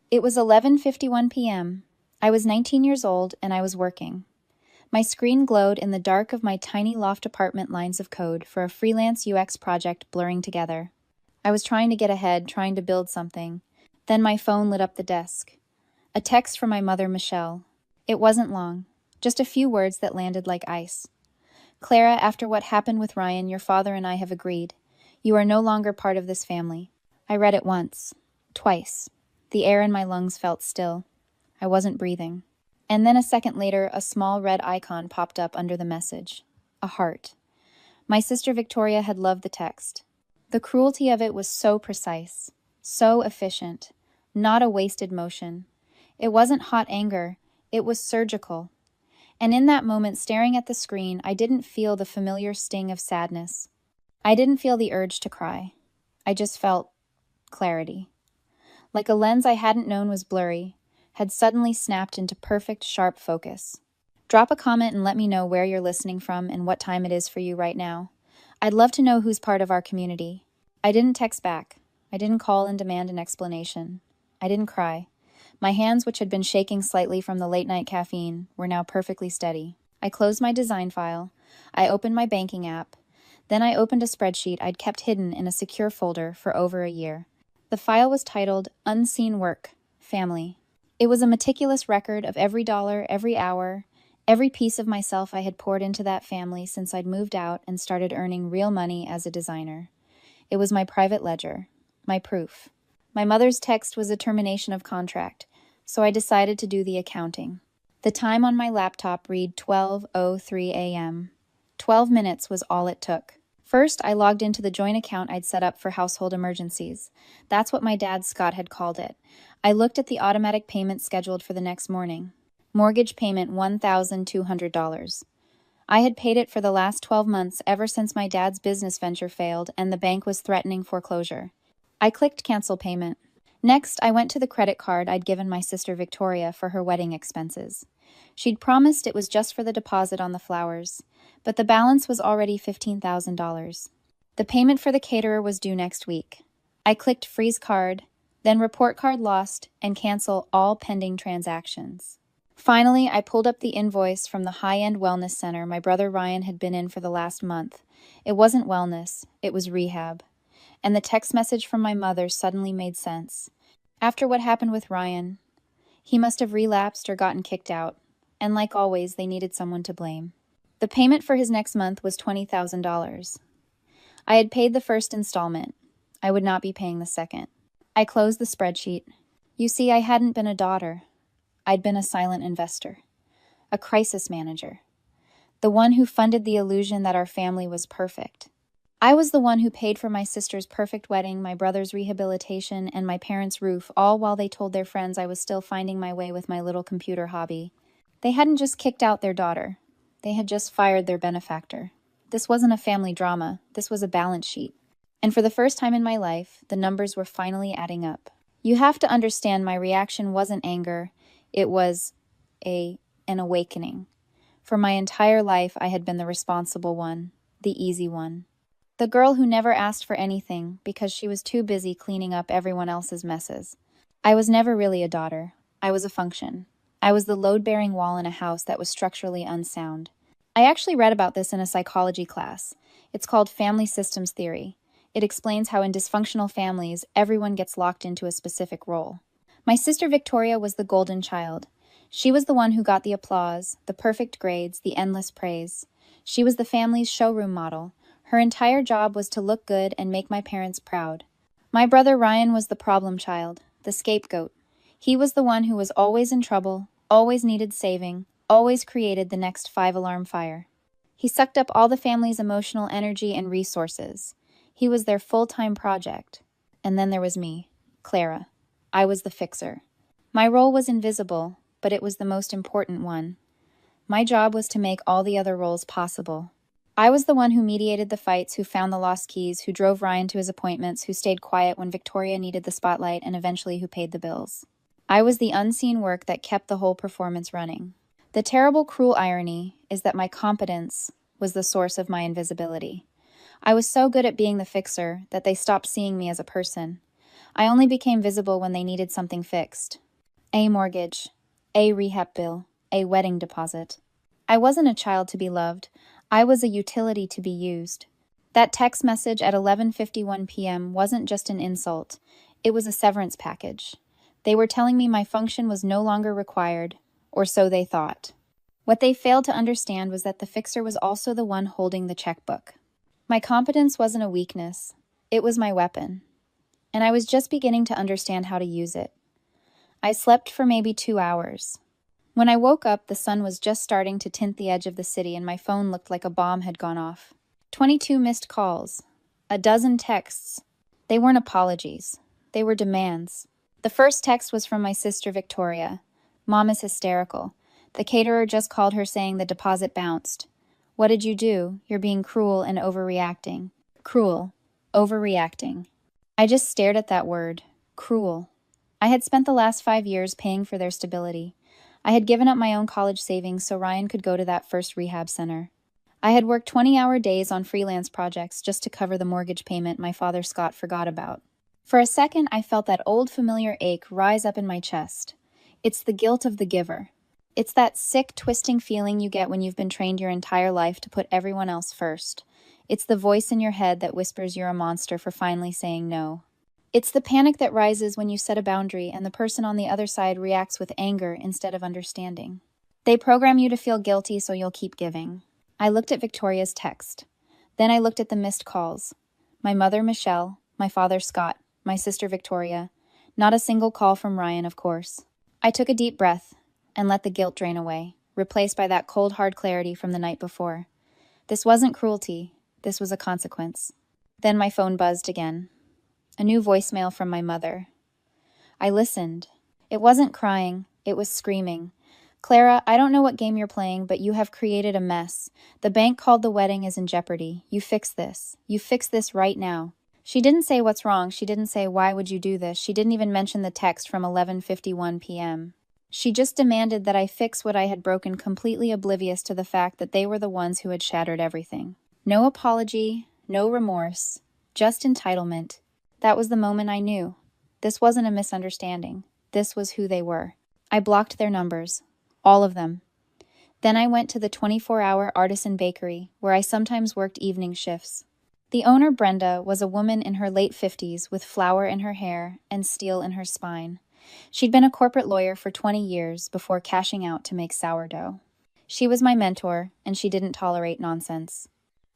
It was 11:51 p.m. I was 19 years old and I was working. My screen glowed in the dark of my tiny loft apartment lines of code for a freelance UX project blurring together. I was trying to get ahead, trying to build something. Then my phone lit up the desk. A text from my mother, Michelle. It wasn't long, just a few words that landed like ice. Clara, after what happened with Ryan, your father and I have agreed. You are no longer part of this family. I read it once, twice. The air in my lungs felt still. I wasn't breathing. And then a second later, a small red icon popped up under the message. A heart. My sister Victoria had loved the text. The cruelty of it was so precise, so efficient, not a wasted motion. It wasn't hot anger, it was surgical. And in that moment, staring at the screen, I didn't feel the familiar sting of sadness. I didn't feel the urge to cry. I just felt clarity. Like a lens I hadn't known was blurry, had suddenly snapped into perfect, sharp focus. Drop a comment and let me know where you're listening from and what time it is for you right now. I'd love to know who's part of our community. I didn't text back. I didn't call and demand an explanation. I didn't cry. My hands, which had been shaking slightly from the late-night caffeine, were now perfectly steady. I closed my design file. I opened my banking app. Then I opened a spreadsheet I'd kept hidden in a secure folder for over a year. The file was titled Unseen Work, Family. It was a meticulous record of every dollar, every hour, every piece of myself I had poured into that family since I'd moved out and started earning real money as a designer. It was my private ledger, my proof. My mother's text was a termination of contract, so I decided to do the accounting. The time on my laptop read 12:03 a.m. 12 minutes was all it took. First, I logged into the joint account I'd set up for household emergencies. That's what my dad, Scott, had called it. I looked at the automatic payment scheduled for the next morning. Mortgage payment $1,200. I had paid it for the last 12 months ever since my dad's business venture failed and the bank was threatening foreclosure. I clicked cancel payment. Next, I went to the credit card I'd given my sister Victoria for her wedding expenses. She'd promised it was just for the deposit on the flowers, but the balance was already $15,000. The payment for the caterer was due next week. I clicked freeze card, then report card lost, and cancel all pending transactions. Finally, I pulled up the invoice from the high-end wellness center my brother Ryan had been in for the last month. It wasn't wellness, it was rehab. And the text message from my mother suddenly made sense. After what happened with Ryan, he must have relapsed or gotten kicked out, and like always, they needed someone to blame. The payment for his next month was $20,000. I had paid the first installment. I would not be paying the second. I closed the spreadsheet. You see, I hadn't been a daughter. I'd been a silent investor, a crisis manager, the one who funded the illusion that our family was perfect. I was the one who paid for my sister's perfect wedding, my brother's rehabilitation, and my parents' roof, all while they told their friends I was still finding my way with my little computer hobby. They hadn't just kicked out their daughter. They had just fired their benefactor. This wasn't a family drama. This was a balance sheet. And for the first time in my life, the numbers were finally adding up. You have to understand my reaction wasn't anger. It was an awakening. For my entire life, I had been the responsible one, the easy one. The girl who never asked for anything because she was too busy cleaning up everyone else's messes. I was never really a daughter. I was a function. I was the load-bearing wall in a house that was structurally unsound. I actually read about this in a psychology class. It's called family systems theory. It explains how in dysfunctional families, everyone gets locked into a specific role. My sister Victoria was the golden child. She was the one who got the applause, the perfect grades, the endless praise. She was the family's showroom model. Her entire job was to look good and make my parents proud. My brother Ryan was the problem child, the scapegoat. He was the one who was always in trouble, always needed saving, always created the next five-alarm fire. He sucked up all the family's emotional energy and resources. He was their full-time project. And then there was me, Clara. I was the fixer. My role was invisible, but it was the most important one. My job was to make all the other roles possible. I was the one who mediated the fights, who found the lost keys, who drove Ryan to his appointments, who stayed quiet when Victoria needed the spotlight, and eventually who paid the bills. I was the unseen work that kept the whole performance running. The terrible, cruel irony is that my competence was the source of my invisibility. I was so good at being the fixer that they stopped seeing me as a person. I only became visible when they needed something fixed. A mortgage, a rehab bill, a wedding deposit. I wasn't a child to be loved. I was a utility to be used. That text message at 11:51 p.m. wasn't just an insult. It was a severance package. They were telling me my function was no longer required, or so they thought. What they failed to understand was that the fixer was also the one holding the checkbook. My competence wasn't a weakness. It was my weapon. And I was just beginning to understand how to use it. I slept for maybe 2 hours. When I woke up, the sun was just starting to tint the edge of the city and my phone looked like a bomb had gone off. 22 missed calls. A dozen texts. They weren't apologies. They were demands. The first text was from my sister Victoria. Mom is hysterical. The caterer just called her saying the deposit bounced. What did you do? You're being cruel and overreacting. Cruel. Overreacting. I just stared at that word. Cruel. I had spent the last 5 years paying for their stability. I had given up my own college savings so Ryan could go to that first rehab center. I had worked 20-hour days on freelance projects just to cover the mortgage payment my father Scott forgot about. For a second, I felt that old familiar ache rise up in my chest. It's the guilt of the giver. It's that sick, twisting feeling you get when you've been trained your entire life to put everyone else first. It's the voice in your head that whispers you're a monster for finally saying no. It's the panic that rises when you set a boundary and the person on the other side reacts with anger instead of understanding. They program you to feel guilty so you'll keep giving. I looked at Victoria's text. Then I looked at the missed calls. My mother, Michelle, my father, Scott, my sister, Victoria. Not a single call from Ryan, of course. I took a deep breath and let the guilt drain away, replaced by that cold, hard clarity from the night before. This wasn't cruelty. This was a consequence. Then my phone buzzed again. A new voicemail from my mother. I listened. It wasn't crying. It was screaming. Clara, I don't know what game you're playing, but you have created a mess. The bank called the wedding is in jeopardy. You fix this. You fix this right now. She didn't say what's wrong. She didn't say, why would you do this? She didn't even mention the text from 11:51 p.m. She just demanded that I fix what I had broken, completely oblivious to the fact that they were the ones who had shattered everything. No apology, no remorse, just entitlement. That was the moment I knew. This wasn't a misunderstanding. This was who they were. I blocked their numbers. All of them. Then I went to the 24-hour artisan bakery, where I sometimes worked evening shifts. The owner, Brenda, was a woman in her late 50s with flour in her hair and steel in her spine. She'd been a corporate lawyer for 20 years before cashing out to make sourdough. She was my mentor, and she didn't tolerate nonsense.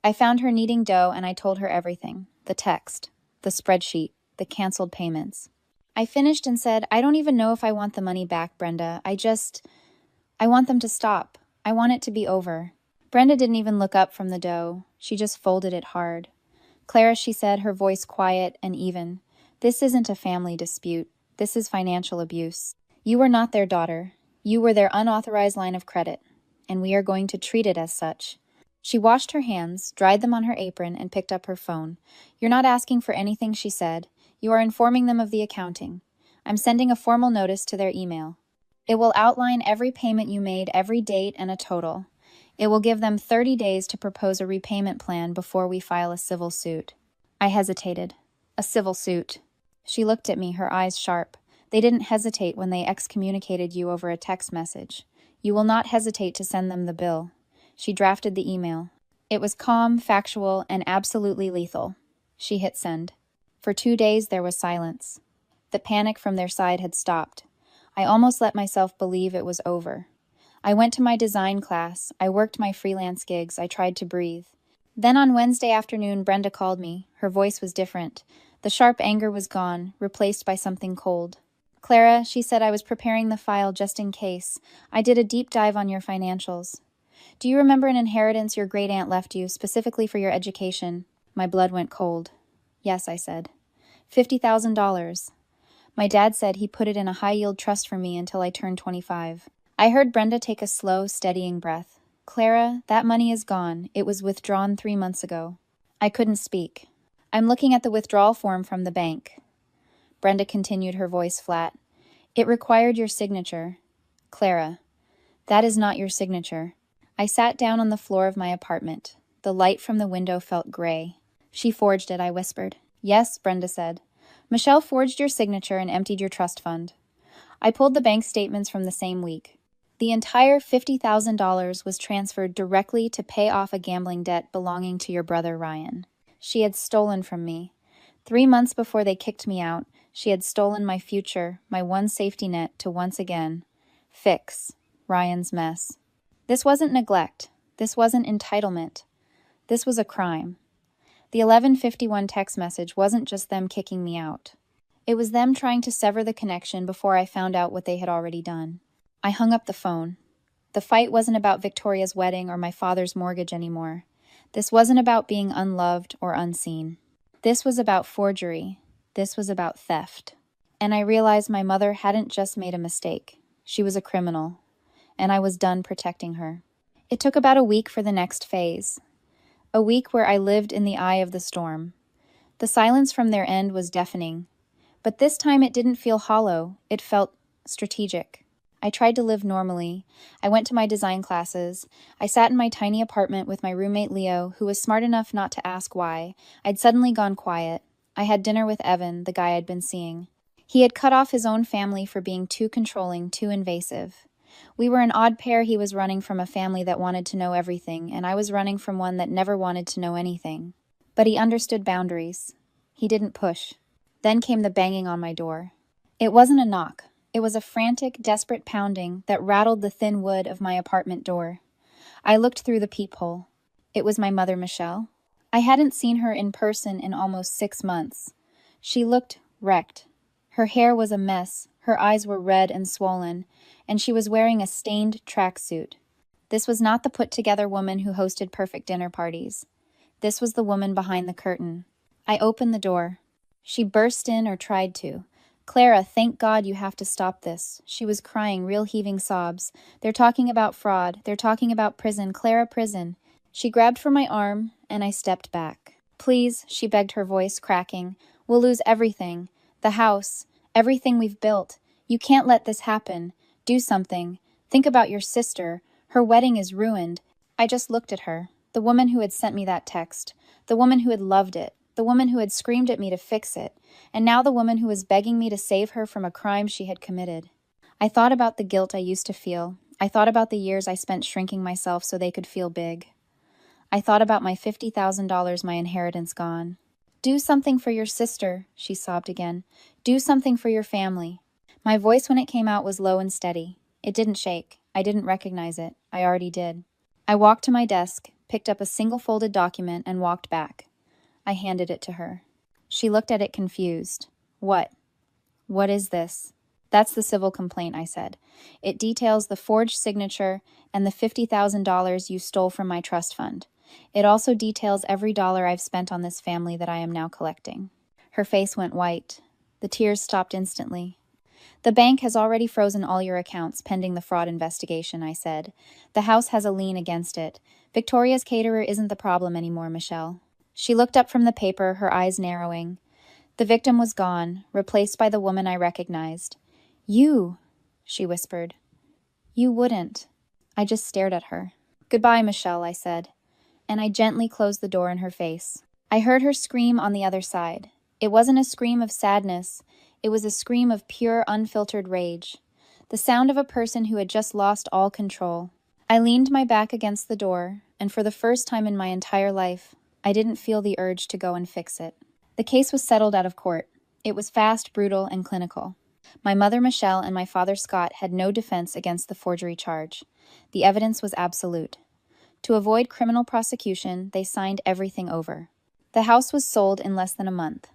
I found her kneading dough and I told her everything. The text, the spreadsheet, the canceled payments. I finished and said, I don't even know if I want the money back, Brenda. I want them to stop. I want it to be over. Brenda didn't even look up from the dough. She just folded it hard. Clara, she said, her voice quiet and even. This isn't a family dispute. This is financial abuse. You were not their daughter. You were their unauthorized line of credit, and we are going to treat it as such. She washed her hands, dried them on her apron, and picked up her phone. You're not asking for anything, she said. You are informing them of the accounting. I'm sending a formal notice to their email. It will outline every payment you made, every date, and a total. It will give them 30 days to propose a repayment plan before we file a civil suit. I hesitated. A civil suit. She looked at me, her eyes sharp. They didn't hesitate when they excommunicated you over a text message. You will not hesitate to send them the bill. She drafted the email. It was calm, factual, and absolutely lethal. She hit send. For 2 days there was silence. The panic from their side had stopped. I almost let myself believe it was over. I went to my design class. I worked my freelance gigs. I tried to breathe. Then on Wednesday afternoon, Brenda called me. Her voice was different. The sharp anger was gone, replaced by something cold. Clara, she said, I was preparing the file just in case. I did a deep dive on your financials. Do you remember an inheritance your great-aunt left you, specifically for your education? My blood went cold. Yes, I said. $50,000. My dad said he put it in a high-yield trust for me until I turned 25. I heard Brenda take a slow, steadying breath. Clara, that money is gone. It was withdrawn 3 months ago. I couldn't speak. I'm looking at the withdrawal form from the bank. Brenda continued, her voice flat. It required your signature. Clara, that is not your signature. I sat down on the floor of my apartment. The light from the window felt gray. She forged it, I whispered. Yes, Brenda said. Michelle forged your signature and emptied your trust fund. I pulled the bank statements from the same week. The entire $50,000 was transferred directly to pay off a gambling debt belonging to your brother Ryan. She had stolen from me. 3 months before they kicked me out, she had stolen my future, my one safety net, to once again fix Ryan's mess. This wasn't neglect. This wasn't entitlement. This was a crime. The 11:51 text message wasn't just them kicking me out. It was them trying to sever the connection before I found out what they had already done. I hung up the phone. The fight wasn't about Victoria's wedding or my father's mortgage anymore. This wasn't about being unloved or unseen. This was about forgery. This was about theft. And I realized my mother hadn't just made a mistake. She was a criminal. And I was done protecting her. It took about a week for the next phase. A week where I lived in the eye of the storm. The silence from their end was deafening. But this time it didn't feel hollow. It felt strategic. I tried to live normally. I went to my design classes. I sat in my tiny apartment with my roommate Leo, who was smart enough not to ask why. I'd suddenly gone quiet. I had dinner with Evan, the guy I'd been seeing. He had cut off his own family for being too controlling, too invasive. We were an odd pair. He was running from a family that wanted to know everything, and I was running from one that never wanted to know anything. But he understood boundaries. He didn't push. Then came the banging on my door. It wasn't a knock. It was a frantic, desperate pounding that rattled the thin wood of my apartment door. I looked through the peephole. It was my mother, Michelle. I hadn't seen her in person in almost 6 months. She looked wrecked. Her hair was a mess, her eyes were red and swollen, and she was wearing a stained tracksuit. This was not the put-together woman who hosted perfect dinner parties. This was the woman behind the curtain. I opened the door. She burst in, or tried to. "Clara, thank God you have to stop this." She was crying, real heaving sobs. "They're talking about fraud. They're talking about prison. Clara, prison." She grabbed for my arm, and I stepped back. "Please," she begged, her voice cracking. "We'll lose everything. The house. Everything we've built. You can't let this happen. Do something. Think about your sister. Her wedding is ruined." I just looked at her. The woman who had sent me that text. The woman who had loved it. The woman who had screamed at me to fix it, and now the woman who was begging me to save her from a crime she had committed. I thought about the guilt I used to feel. I thought about the years I spent shrinking myself so they could feel big. I thought about my $50,000, my inheritance gone. "Do something for your sister," she sobbed again. "Do something for your family." My voice when it came out was low and steady. It didn't shake. I didn't recognize it. I already did. I walked to my desk, picked up a single folded document, and walked back. I handed it to her. She looked at it confused. "What? What is this?" "That's the civil complaint," I said. "It details the forged signature and the $50,000 you stole from my trust fund. It also details every dollar I've spent on this family that I am now collecting." Her face went white. The tears stopped instantly. "The bank has already frozen all your accounts pending the fraud investigation," I said. "The house has a lien against it. Victoria's caterer isn't the problem anymore, Michelle." She looked up from the paper, her eyes narrowing. The victim was gone, replaced by the woman I recognized. "You," she whispered. "You wouldn't." I just stared at her. "Goodbye, Michelle," I said, and I gently closed the door in her face. I heard her scream on the other side. It wasn't a scream of sadness. It was a scream of pure, unfiltered rage. The sound of a person who had just lost all control. I leaned my back against the door, and for the first time in my entire life, I didn't feel the urge to go and fix it. The case was settled out of court. It was fast, brutal, and clinical. My mother, Michelle, and my father, Scott, had no defense against the forgery charge. The evidence was absolute. To avoid criminal prosecution, they signed everything over. The house was sold in less than a month.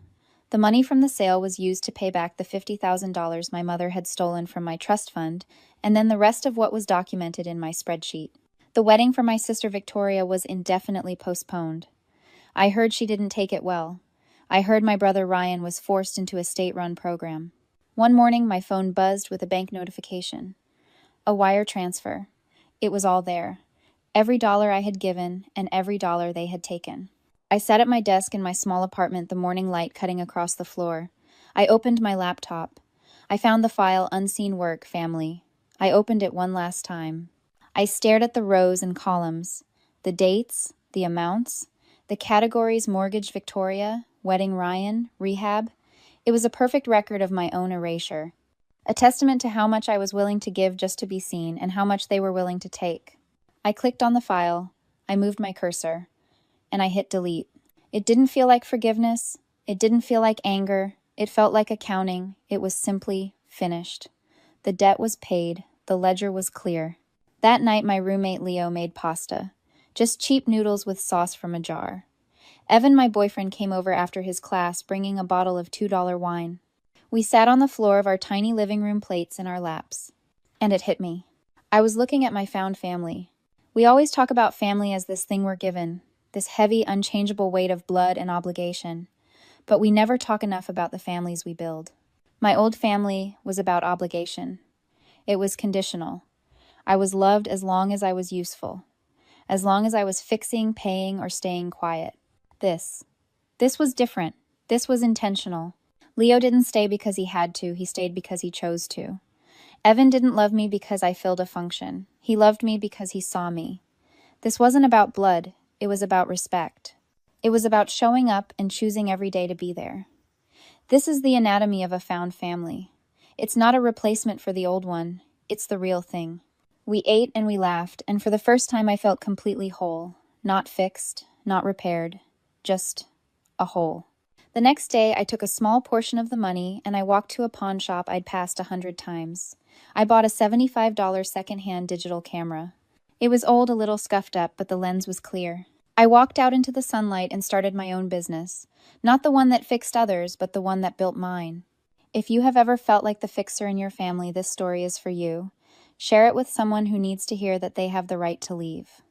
The money from the sale was used to pay back the $50,000 my mother had stolen from my trust fund, and then the rest of what was documented in my spreadsheet. The wedding for my sister Victoria was indefinitely postponed. I heard she didn't take it well. I heard my brother Ryan was forced into a state-run program. One morning, my phone buzzed with a bank notification. A wire transfer. It was all there. Every dollar I had given and every dollar they had taken. I sat at my desk in my small apartment, the morning light cutting across the floor. I opened my laptop. I found the file Unseen Work, Family. I opened it one last time. I stared at the rows and columns, the dates, the amounts, the categories: mortgage Victoria, wedding Ryan, rehab. It was a perfect record of my own erasure, a testament to how much I was willing to give just to be seen and how much they were willing to take. I clicked on the file, I moved my cursor, and I hit delete. It didn't feel like forgiveness, it didn't feel like anger, it felt like accounting. It was simply finished. The debt was paid, the ledger was clear. That night, my roommate Leo made pasta, just cheap noodles with sauce from a jar. Evan, my boyfriend, came over after his class, bringing a bottle of $2 wine. We sat on the floor of our tiny living room, plates in our laps. And it hit me. I was looking at my found family. We always talk about family as this thing we're given, this heavy, unchangeable weight of blood and obligation. But we never talk enough about the families we build. My old family was about obligation. It was conditional. I was loved as long as I was useful, as long as I was fixing, paying, or staying quiet. This was different. This was intentional. Leo didn't stay because he had to, he stayed because he chose to. Evan didn't love me because I filled a function. He loved me because he saw me. This wasn't about blood, it was about respect. It was about showing up and choosing every day to be there. This is the anatomy of a found family. It's not a replacement for the old one, it's the real thing. We ate and we laughed, and for the first time I felt completely whole. Not fixed, not repaired, just a whole. The next day, I took a small portion of the money and I walked to a pawn shop I'd passed 100 times. I bought a $75 secondhand digital camera. It was old, a little scuffed up, but the lens was clear. I walked out into the sunlight and started my own business. Not the one that fixed others, but the one that built mine. If you have ever felt like the fixer in your family, this story is for you. Share it with someone who needs to hear that they have the right to leave.